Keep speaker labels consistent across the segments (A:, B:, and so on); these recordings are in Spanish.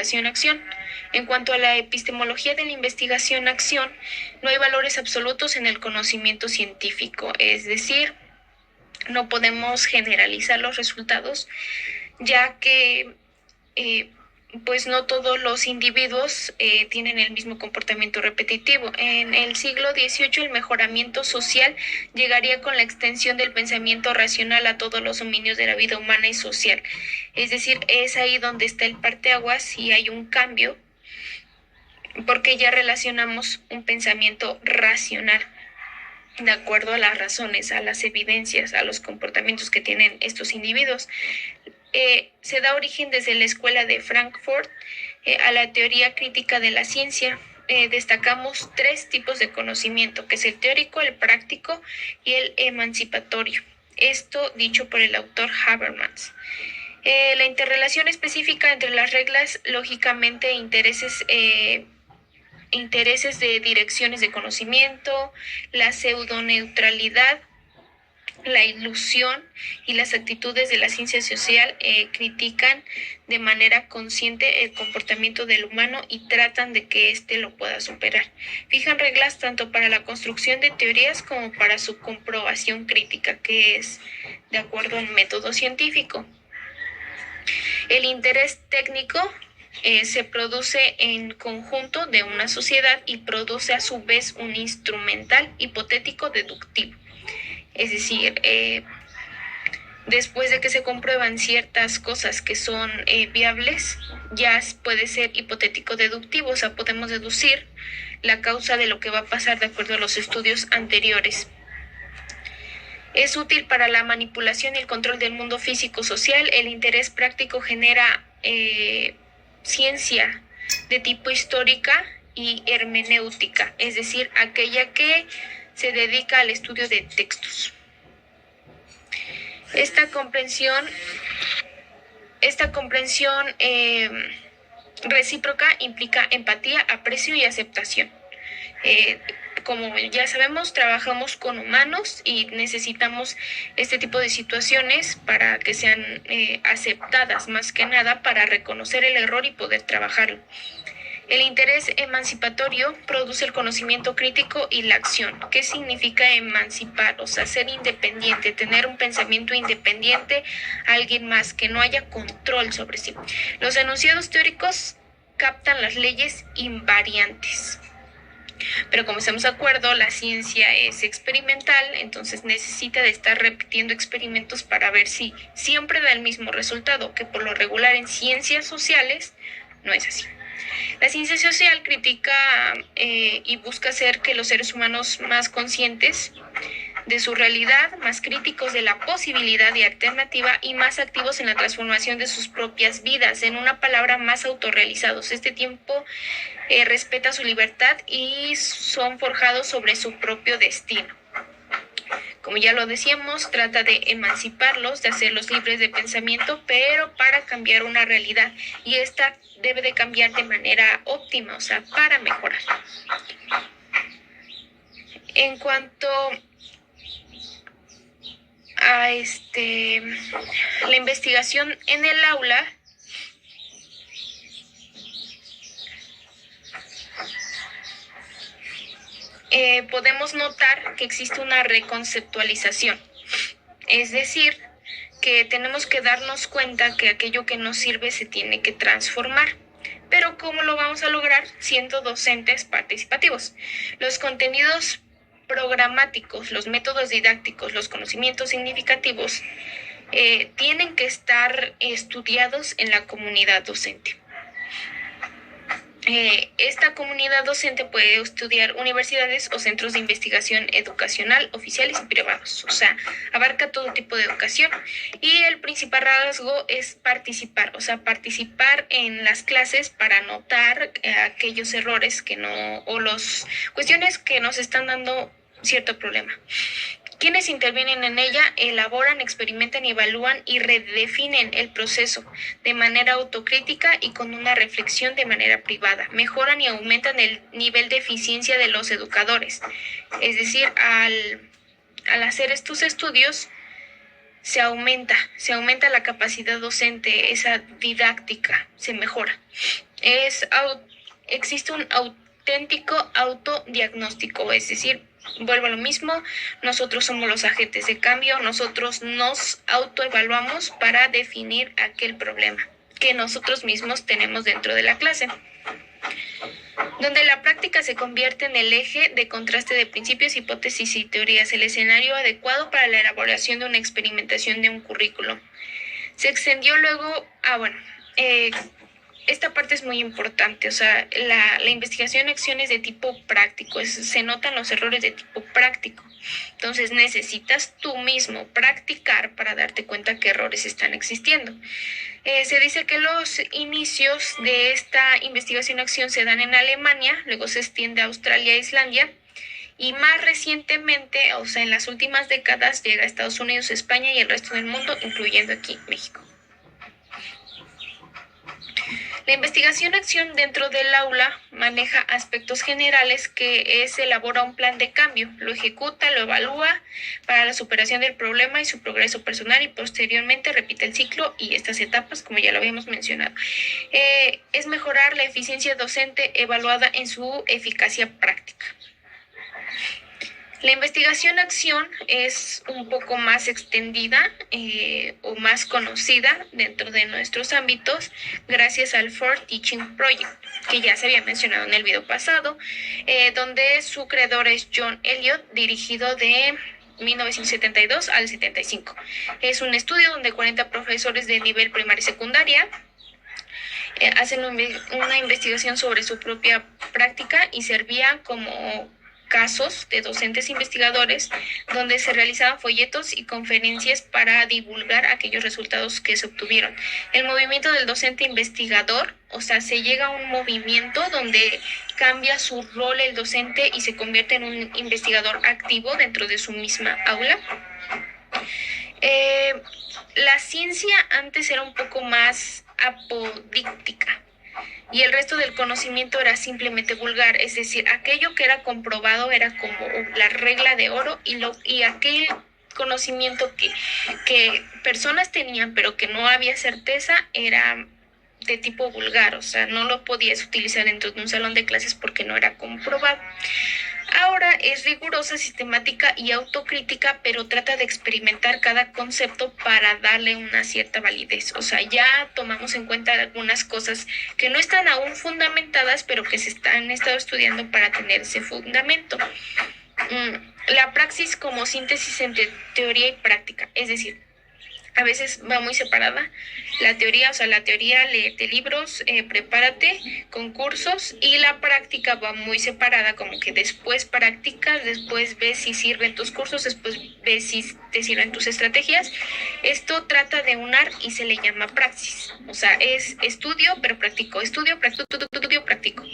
A: investigación-acción. En cuanto a la epistemología de la investigación-acción, no hay valores absolutos en el conocimiento científico, es decir, no podemos generalizar los resultados, ya que pues no todos los individuos tienen el mismo comportamiento repetitivo. En el siglo XVIII el mejoramiento social llegaría con la extensión del pensamiento racional a todos los dominios de la vida humana y social. Es decir, es ahí donde está el parteaguas y hay un cambio, porque ya relacionamos un pensamiento racional de acuerdo a las razones, a las evidencias, a los comportamientos que tienen estos individuos. Se da origen desde la escuela de Frankfurt a la teoría crítica de la ciencia. Destacamos 3 tipos de conocimiento, que es el teórico, el práctico y el emancipatorio. Esto dicho por el autor Habermas. La interrelación específica entre las reglas, lógicamente, intereses de direcciones de conocimiento, la pseudoneutralidad, la ilusión y las actitudes de la ciencia social critican de manera consciente el comportamiento del humano y tratan de que éste lo pueda superar. Fijan reglas tanto para la construcción de teorías como para su comprobación crítica, que es de acuerdo al método científico. El interés técnico se produce en conjunto de una sociedad y produce a su vez un instrumental hipotético deductivo. Es decir, después de que se comprueban ciertas cosas que son viables, ya puede ser hipotético deductivo, o sea, podemos deducir la causa de lo que va a pasar de acuerdo a los estudios anteriores. Es útil para la manipulación y el control del mundo físico-social. El interés práctico genera ciencia de tipo histórica y hermenéutica, es decir, aquella que se dedica al estudio de textos. Esta comprensión recíproca implica empatía, aprecio y aceptación. Como ya sabemos, trabajamos con humanos y necesitamos este tipo de situaciones para que sean aceptadas, más que nada para reconocer el error y poder trabajarlo. El interés emancipatorio produce el conocimiento crítico y la acción. ¿Qué significa emancipar? O sea, ser independiente, tener un pensamiento independiente, alguien más, que no haya control sobre sí. Los enunciados teóricos captan las leyes invariantes. Pero como estamos de acuerdo, la ciencia es experimental, entonces necesita de estar repitiendo experimentos para ver si siempre da el mismo resultado, que por lo regular en ciencias sociales no es así. La ciencia social critica y busca hacer que los seres humanos más conscientes de su realidad, más críticos de la posibilidad y alternativa y más activos en la transformación de sus propias vidas, en una palabra, más autorrealizados. Este tiempo respeta su libertad y son forjados sobre su propio destino. Como ya lo decíamos, trata de emanciparlos, de hacerlos libres de pensamiento, pero para cambiar una realidad. Y esta debe de cambiar de manera óptima, o sea, para mejorar. En cuanto a la investigación en el aula, podemos notar que existe una reconceptualización, es decir, que tenemos que darnos cuenta que aquello que nos sirve se tiene que transformar. Pero ¿cómo lo vamos a lograr? Siendo docentes participativos. Los contenidos programáticos, los métodos didácticos, los conocimientos significativos tienen que estar estudiados en la comunidad docente. Esta comunidad docente puede estudiar universidades o centros de investigación educacional oficiales y privados, o sea, abarca todo tipo de educación, y el principal rasgo es participar, o sea, participar en las clases para notar aquellos errores o las cuestiones que nos están dando cierto problema. Quienes intervienen en ella elaboran, experimentan, evalúan y redefinen el proceso de manera autocrítica y con una reflexión de manera privada. Mejoran y aumentan el nivel de eficiencia de los educadores. Es decir, al hacer estos estudios se aumenta la capacidad docente, esa didáctica se mejora. Existe un auténtico autodiagnóstico, es decir, vuelvo a lo mismo, nosotros somos los agentes de cambio, nosotros nos autoevaluamos para definir aquel problema que nosotros mismos tenemos dentro de la clase, donde la práctica se convierte en el eje de contraste de principios, hipótesis y teorías, el escenario adecuado para la elaboración de una experimentación de un currículo. Se extendió luego, esta parte es muy importante, o sea, la investigación en acciones de tipo práctico, se notan los errores de tipo práctico. Entonces necesitas tú mismo practicar para darte cuenta qué errores están existiendo. Se dice que los inicios de esta investigación en acción se dan en Alemania, luego se extiende a Australia e Islandia, y más recientemente, o sea, en las últimas décadas, llega a Estados Unidos, España y el resto del mundo, incluyendo aquí México. La investigación-acción dentro del aula maneja aspectos generales que elabora un plan de cambio, lo ejecuta, lo evalúa para la superación del problema y su progreso personal y posteriormente repite el ciclo y estas etapas, como ya lo habíamos mencionado. Es mejorar la eficiencia docente evaluada en su eficacia práctica. La investigación-acción es un poco más extendida o más conocida dentro de nuestros ámbitos gracias al For Teaching Project, que ya se había mencionado en el video pasado, donde su creador es John Elliott, dirigido de 1972 al 75. Es un estudio donde 40 profesores de nivel primaria y secundaria hacen una investigación sobre su propia práctica y servía como casos de docentes investigadores donde se realizaban folletos y conferencias para divulgar aquellos resultados que se obtuvieron. El movimiento del docente investigador, o sea, se llega a un movimiento donde cambia su rol el docente y se convierte en un investigador activo dentro de su misma aula. La ciencia antes era un poco más apodíctica y el resto del conocimiento era simplemente vulgar, es decir, aquello que era comprobado era como la regla de oro y aquel conocimiento que personas tenían pero que no había certeza era de tipo vulgar, o sea, no lo podías utilizar dentro de un salón de clases porque no era comprobado. Ahora es rigurosa, sistemática y autocrítica, pero trata de experimentar cada concepto para darle una cierta validez. O sea, ya tomamos en cuenta algunas cosas que no están aún fundamentadas, pero que se han estado estudiando para tener ese fundamento. La praxis como síntesis entre teoría y práctica, es decir, a veces va muy separada la teoría, o sea, la teoría léete libros, prepárate, concursos, y la práctica va muy separada, como que después practicas, después ves si sirven tus cursos, después ves si te sirven tus estrategias. Esto trata de unar y se le llama praxis, o sea, es estudio, pero practico, estudio, practico,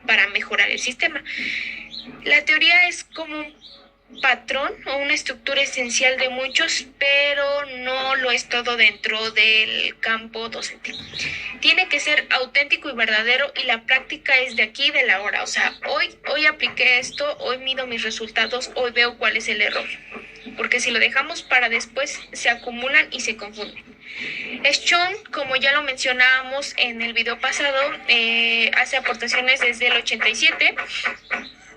A: para mejorar el sistema. La teoría es como un patrón o una estructura esencial de muchos, pero no lo es todo dentro del campo docente. Tiene que ser auténtico y verdadero y la práctica es de aquí, de la hora. O sea, hoy apliqué esto, hoy mido mis resultados, hoy veo cuál es el error. Porque si lo dejamos para después, se acumulan y se confunden. Schoen, como ya lo mencionábamos en el video pasado, hace aportaciones desde el 87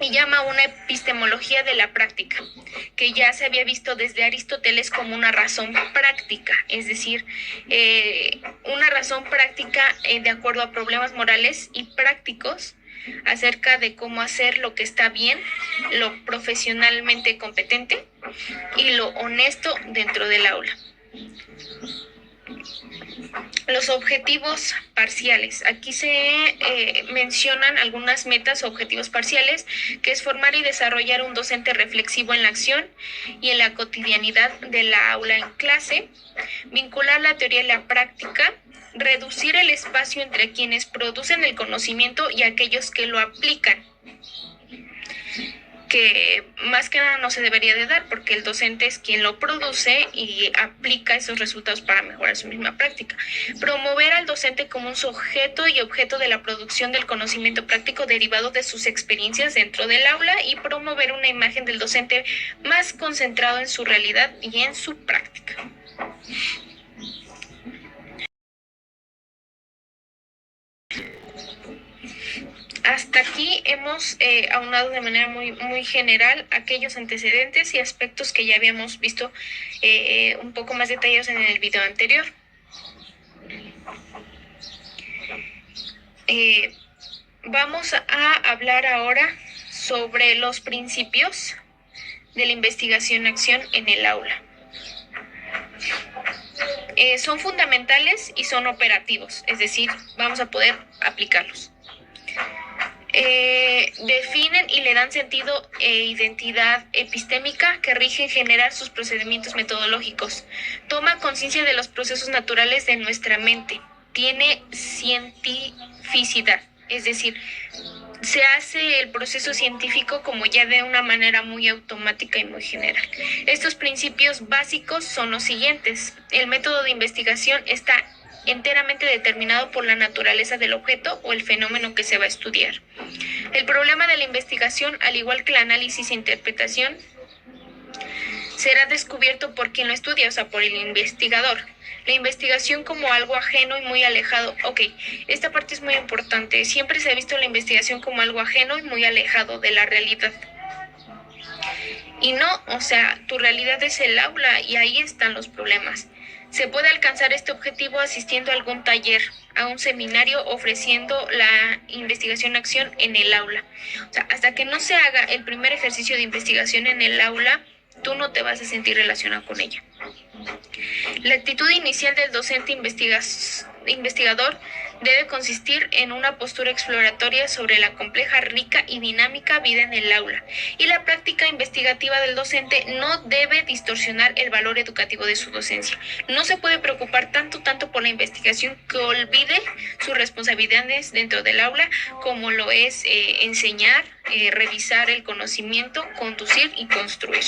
A: y llama una epistemología de la práctica, que ya se había visto desde Aristóteles como una razón práctica, es decir, una razón práctica de acuerdo a problemas morales y prácticos acerca de cómo hacer lo que está bien, lo profesionalmente competente y lo honesto dentro del aula. Los objetivos parciales. Aquí se mencionan algunas metas o objetivos parciales, que es formar y desarrollar un docente reflexivo en la acción y en la cotidianidad de la aula en clase, vincular la teoría y la práctica, reducir el espacio entre quienes producen el conocimiento y aquellos que lo aplican, que más que nada no se debería de dar porque el docente es quien lo produce y aplica esos resultados para mejorar su misma práctica. Promover al docente como un sujeto y objeto de la producción del conocimiento práctico derivado de sus experiencias dentro del aula y promover una imagen del docente más concentrado en su realidad y en su práctica. Hasta aquí hemos aunado de manera muy general aquellos antecedentes y aspectos que ya habíamos visto un poco más detallados en el video anterior. Vamos a hablar ahora sobre los principios de la investigación-acción en el aula. Son fundamentales y son operativos, es decir, vamos a poder aplicarlos. Definen y le dan sentido e identidad epistémica que rigen generar sus procedimientos metodológicos. Toma conciencia de los procesos naturales de nuestra mente. Tiene cientificidad, es decir, se hace el proceso científico como ya de una manera muy automática y muy general. Estos principios básicos son los siguientes. El método de investigación está enteramente determinado por la naturaleza del objeto o el fenómeno que se va a estudiar. El problema de la investigación, al igual que el análisis e interpretación, será descubierto por quien lo estudia, o sea, por el investigador. La investigación como algo ajeno y muy alejado. Ok, esta parte es muy importante. Siempre se ha visto la investigación como algo ajeno y muy alejado de la realidad. Y no, o sea, tu realidad es el aula y ahí están los problemas. Se puede alcanzar este objetivo asistiendo a algún taller, a un seminario, ofreciendo la investigación-acción en el aula. O sea, hasta que no se haga el primer ejercicio de investigación en el aula, tú no te vas a sentir relacionado con ella. La actitud inicial del docente investigador debe consistir en una postura exploratoria sobre la compleja, rica y dinámica vida en el aula. Y la práctica investigativa del docente no debe distorsionar el valor educativo de su docencia. No se puede preocupar tanto por la investigación que olvide sus responsabilidades dentro del aula, como lo es enseñar, revisar el conocimiento, conducir y construir.